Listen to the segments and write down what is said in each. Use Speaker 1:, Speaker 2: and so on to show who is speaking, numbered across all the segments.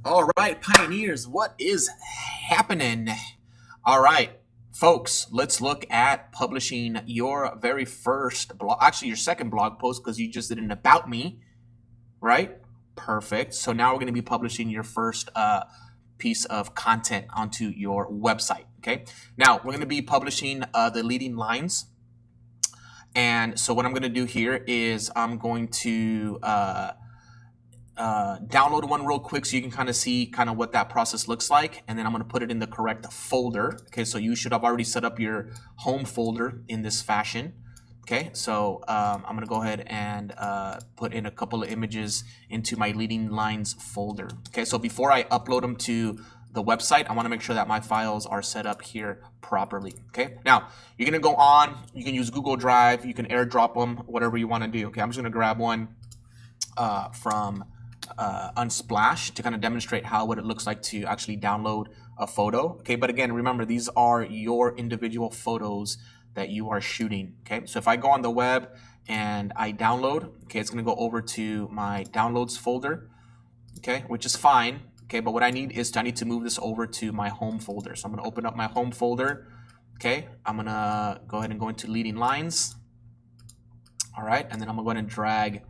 Speaker 1: All right, pioneers, what is happening? All right, folks, let's look at publishing your very first blog, actually, your second blog post, because you just did an about me, right? Perfect. So now we're going to be publishing your first piece of content onto your website. Okay. Now we're going to be publishing the leading lines. And so what I'm going to do here is I'm going to download one real quick so you can kind of see kind of what that process looks like, and then I'm going to put it in the correct folder. Okay, so you should have already set up your home folder in this fashion. Okay, so I'm going to go ahead and put in a couple of images into my leading lines folder. Okay, so before I upload them to the website, I want to make sure that my files are set up here properly. Okay, now you're going to go on, you can use Google Drive, you can airdrop them, whatever you want to do. Okay, I'm just going to grab one from Unsplash to kind of demonstrate what it looks like to actually download a photo. Okay, but again, remember, these are your individual photos that you are shooting. Okay, so if I go on the web and I download, okay, it's going to go over to my downloads folder, okay, which is fine. Okay, but what I need to move this over to my home folder. So I'm going to open up my home folder. Okay, I'm going to go ahead and go into leading lines. All right, and then I'm going to go ahead and drag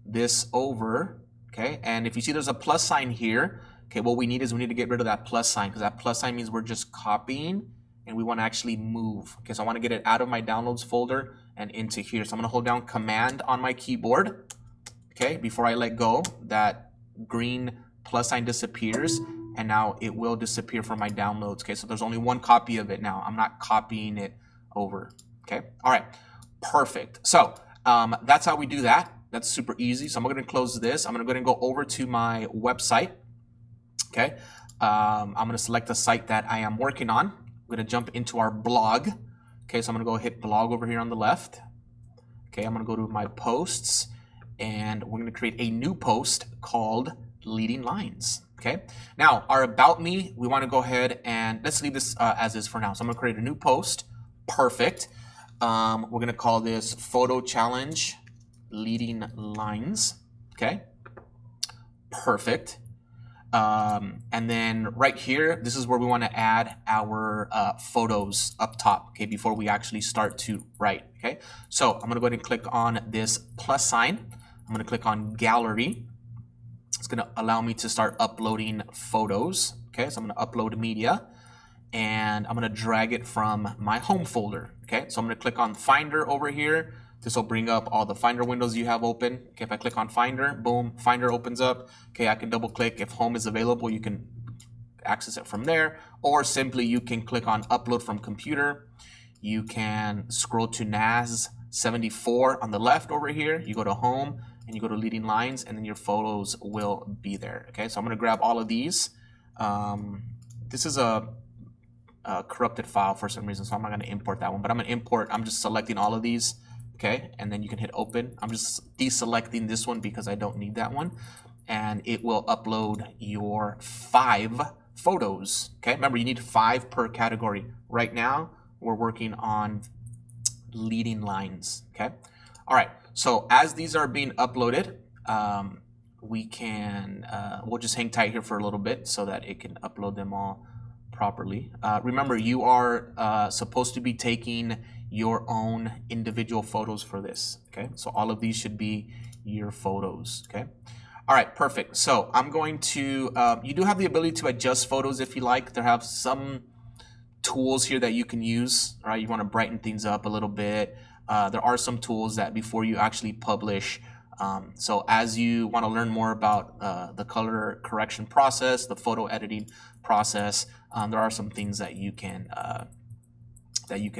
Speaker 1: this over. Okay, and if you see there's a plus sign here, okay, what we need to get rid of that plus sign, because that plus sign means we're just copying and we want to actually move. Okay, so I want to get it out of my downloads folder and into here. So I'm going to hold down Command on my keyboard. Okay, before I let go, that green plus sign disappears, and now it will disappear from my downloads. Okay, so there's only one copy of it now. I'm not copying it over. Okay, all right, perfect. So that's how we do that. That's super easy. So I'm going to close this. I'm going to go ahead and go over to my website. Okay. I'm going to select the site that I am working on. I'm going to jump into our blog. Okay. So I'm going to go hit blog over here on the left. Okay. I'm going to go to my posts, and we're going to create a new post called Leading Lines. Okay. Now, our about me, we want to go ahead and let's leave this as is for now. So I'm going to create a new post. Perfect. We're going to call this Photo Challenge Leading Lines. Okay, perfect. And then right here, this is where we want to add our photos up top. Okay, before we actually start to write. Okay, so I'm going to go ahead and click on this plus sign. I'm going to click on Gallery. It's going to allow me to start uploading photos. Okay, so I'm going to upload media, and I'm going to drag it from my home folder. Okay, so I'm going to click on Finder over here. This will bring up all the Finder windows you have open. Okay, if I click on Finder, boom, Finder opens up. Okay, I can double click. If home is available, you can access it from there, or simply you can click on Upload from Computer. You can scroll to NAS 74 on the left over here. You go to Home and you go to Leading Lines, and then your photos will be there. Okay, so I'm going to grab all of these. This is a corrupted file for some reason, so I'm not going to import that one, but I'm just selecting all of these. Okay, and then you can hit open. I'm just deselecting this one because I don't need that one, and it will upload your 5 photos. Okay, remember, you need 5 per category. Right now we're working on leading lines. Okay, all right, so as these are being uploaded, we'll just hang tight here for a little bit so that it can upload them all properly. Remember, you are supposed to be taking your own individual photos for this. Okay, so all of these should be your photos. Okay, all right, perfect. So I'm going to you do have the ability to adjust photos if you like. There have some tools here that you can use. Right, you want to brighten things up a little bit. There are some tools that before you actually publish. So as you want to learn more about the color correction process, the photo editing process, there are some things that you can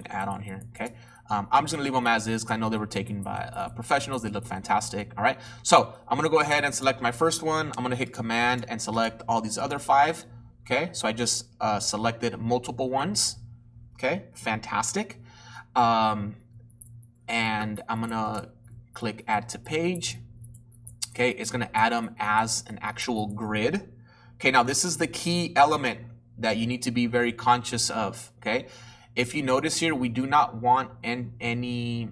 Speaker 1: add on here. Okay, I'm just gonna leave them as is because I know they were taken by professionals. They look fantastic. All right, so I'm gonna go ahead and select my first one. I'm gonna hit Command and select all these other 5. Okay, so I just selected multiple ones. Okay, fantastic. And I'm gonna click Add to Page. Okay, it's gonna add them as an actual grid. Okay, now this is the key element that you need to be very conscious of. Okay, if you notice here, we do not want any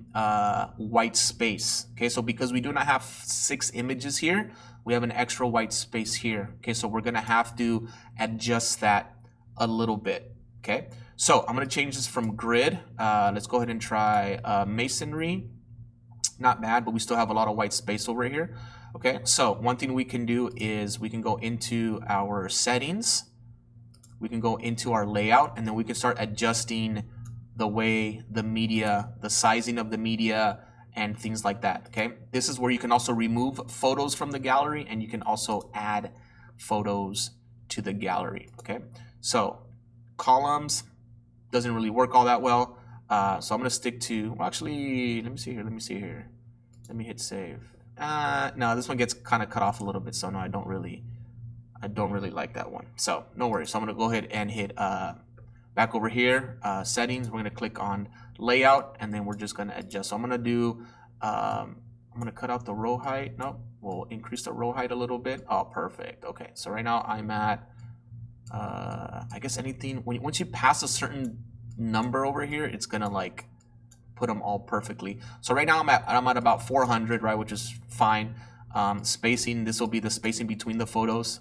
Speaker 1: white space. Okay, so because we do not have 6 images here, we have an extra white space here. Okay, so we're gonna have to adjust that a little bit. Okay, so I'm gonna change this from grid. Let's go ahead and try masonry. Not bad, but we still have a lot of white space over here. Okay, so one thing we can do is we can go into our settings, we can go into our layout, and then we can start adjusting the way the media, the sizing of the media, and things like that. Okay, this is where you can also remove photos from the gallery, and you can also add photos to the gallery. Okay, so columns doesn't really work all that well. So I'm gonna stick to, well, actually, let me see here. Let me hit save. No, this one gets kind of cut off a little bit, so no, I don't really like that one. So no worries. So I'm gonna go ahead and hit back over here, settings. We're gonna click on layout, and then we're just gonna adjust. So I'm gonna do, I'm gonna cut out the row height. Nope, we'll increase the row height a little bit. Oh, perfect. Okay, so right now I'm at, I guess anything, once you pass a certain number over here, it's gonna like put them all perfectly. So right now I'm at about 400, right, which is fine. Spacing, this will be the spacing between the photos.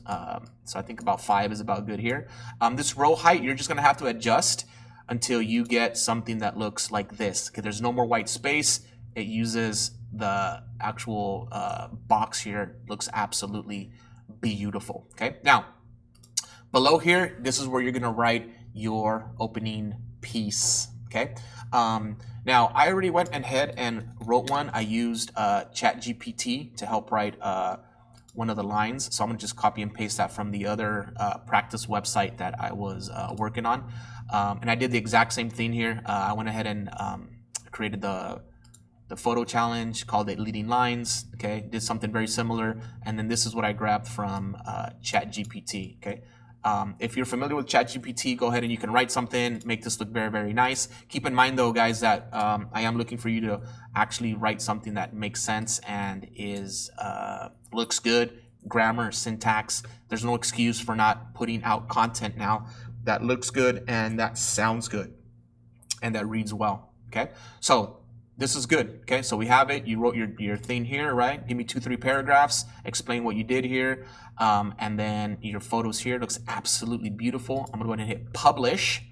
Speaker 1: So I think about 5 is about good here. This row height, you're just gonna have to adjust until you get something that looks like this. Okay, there's no more white space. It uses the actual box here. Looks absolutely beautiful. Okay, now below here, this is where you're gonna write your opening piece. Okay, now I already went ahead and wrote one. I used ChatGPT to help write one of the lines, so I'm gonna just copy and paste that from the other practice website that I was working on, and I did the exact same thing here. I went ahead and created the photo challenge, called it Leading Lines. Okay, did something very similar, and then this is what I grabbed from ChatGPT. Okay. If you're familiar with ChatGPT, go ahead and you can write something, make this look very, very nice. Keep in mind though, guys, that I am looking for you to actually write something that makes sense and is looks good, grammar, syntax. There's no excuse for not putting out content now that looks good and that sounds good and that reads well. Okay, so this is good. Okay, so we have it. You wrote your thing here, right? Give me 2-3 paragraphs, explain what you did here, and then your photos here. Looks absolutely beautiful. I'm gonna go ahead and hit publish,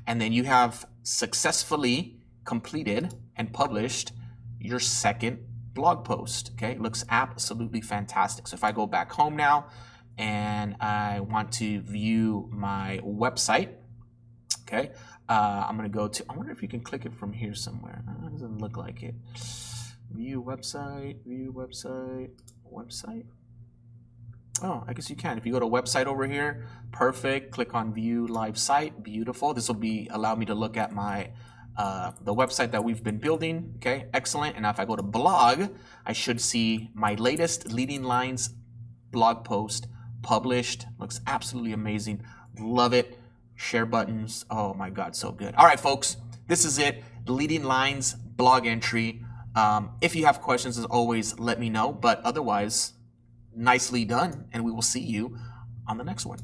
Speaker 1: and then you have successfully completed and published your second blog post. Okay, it looks absolutely fantastic. So if I go back home now and I want to view my website, okay, I'm gonna go to, I wonder if you can click it from here somewhere. It doesn't look like it. View website. Oh, I guess you can. If you go to website over here, perfect. Click on view live site, beautiful. This will allow me to look at my the website that we've been building. Okay, excellent. And now if I go to blog, I should see my latest Leading Lines blog post published. Looks absolutely amazing. Love it. Share buttons. Oh my God, so good. All right, folks, this is it. Leading Lines blog entry. If you have questions, as always, let me know. But otherwise, nicely done, and we will see you on the next one.